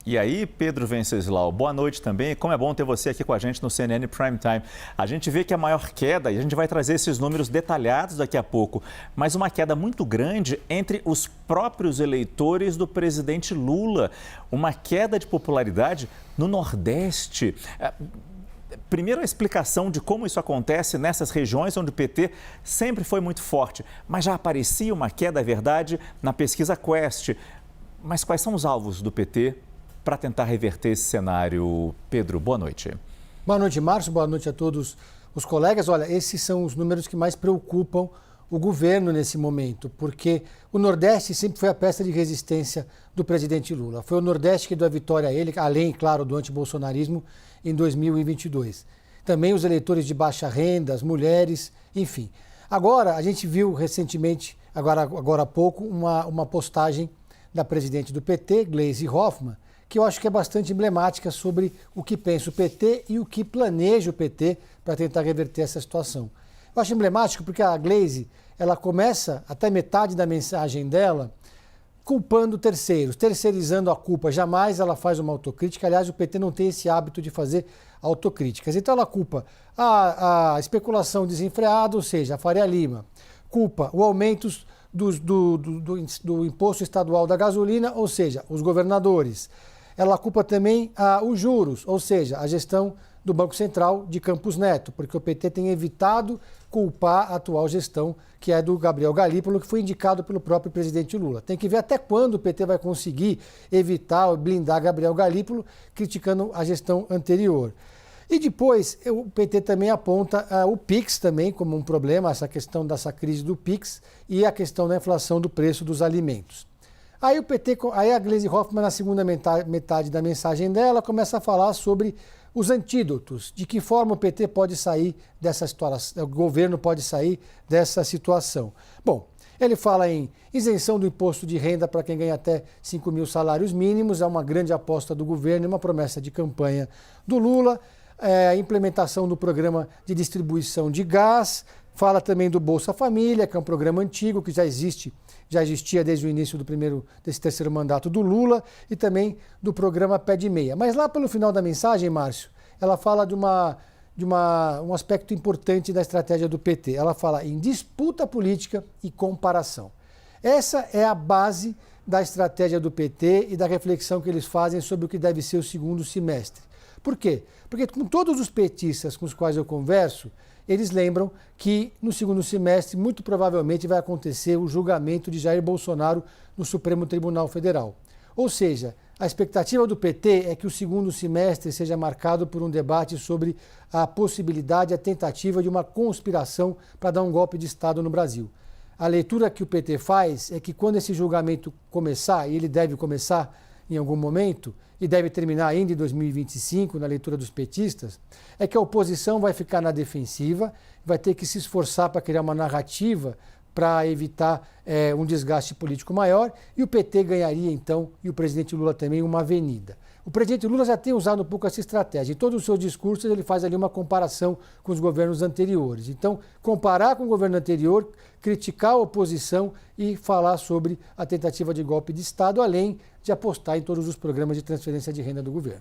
E aí, Pedro Venceslau, boa noite também. Como é bom ter você aqui com a gente no CNN Prime Time. A gente vê que a maior queda, e a gente vai trazer esses números detalhados daqui a pouco, mas uma queda muito grande entre os próprios eleitores do presidente Lula. Uma queda de popularidade no Nordeste. Primeiro, a explicação de como isso acontece nessas regiões onde o PT sempre foi muito forte, mas já aparecia uma queda, é verdade, na pesquisa Quest. Mas quais são os alvos do PT para tentar reverter esse cenário? Pedro, boa noite. Boa noite, Márcio. Boa noite a todos os colegas. Olha, esses são os números que mais preocupam o governo nesse momento, porque o Nordeste sempre foi a peça de resistência do presidente Lula. Foi o Nordeste que deu a vitória a ele, além, claro, do antibolsonarismo em 2022. Também os eleitores de baixa renda, as mulheres, enfim. Agora, a gente viu recentemente, agora há pouco, uma postagem da presidente do PT, Gleisi Hoffmann, que eu acho que é bastante emblemática sobre o que pensa o PT e o que planeja o PT para tentar reverter essa situação. Eu acho emblemático porque a Gleisi, ela começa até metade da mensagem dela culpando terceiros, terceirizando a culpa. Jamais ela faz uma autocrítica. Aliás, o PT não tem esse hábito de fazer autocríticas. Então ela culpa a especulação desenfreada, ou seja, a Faria Lima. Culpa o aumento do imposto estadual da gasolina, ou seja, os governadores. Ela culpa também os juros, ou seja, a gestão do Banco Central de Campos Neto, porque o PT tem evitado culpar a atual gestão, que é do Gabriel Galípolo, que foi indicado pelo próprio presidente Lula. Tem que ver até quando o PT vai conseguir evitar ou blindar Gabriel Galípolo, criticando a gestão anterior. E depois, o PT também aponta o PIX também como um problema, essa questão dessa crise do PIX e a questão da inflação do preço dos alimentos. Aí a Gleisi Hoffmann, na segunda metade da mensagem dela, começa a falar sobre os antídotos, de que forma o PT pode sair dessa situação, o governo pode sair dessa situação. Bom, ele fala em isenção do imposto de renda para quem ganha até 5 mil salários mínimos, é uma grande aposta do governo e uma promessa de campanha do Lula. A implementação do programa de distribuição de gás, fala também do Bolsa Família, que é um programa antigo que já existia desde o início desse terceiro mandato do Lula, e também do programa Pé de Meia. Mas lá pelo final da mensagem, Márcio, ela fala de um aspecto importante da estratégia do PT. Ela fala em disputa política e comparação. Essa é a base da estratégia do PT e da reflexão que eles fazem sobre o que deve ser o segundo semestre. Por quê? Porque com todos os petistas com os quais eu converso, eles lembram que no segundo semestre, muito provavelmente, vai acontecer o julgamento de Jair Bolsonaro no Supremo Tribunal Federal. Ou seja, a expectativa do PT é que o segundo semestre seja marcado por um debate sobre a possibilidade, a tentativa de uma conspiração para dar um golpe de Estado no Brasil. A leitura que o PT faz é que quando esse julgamento começar, e ele deve começar em algum momento, e deve terminar ainda em 2025, na leitura dos petistas, é que a oposição vai ficar na defensiva, vai ter que se esforçar para criar uma narrativa para evitar um desgaste político maior, e o PT ganharia, então, e o presidente Lula também, uma avenida. O presidente Lula já tem usado um pouco essa estratégia. Em todos os seus discursos, ele faz ali uma comparação com os governos anteriores. Então, comparar com o governo anterior, criticar a oposição e falar sobre a tentativa de golpe de Estado, além de apostar em todos os programas de transferência de renda do governo.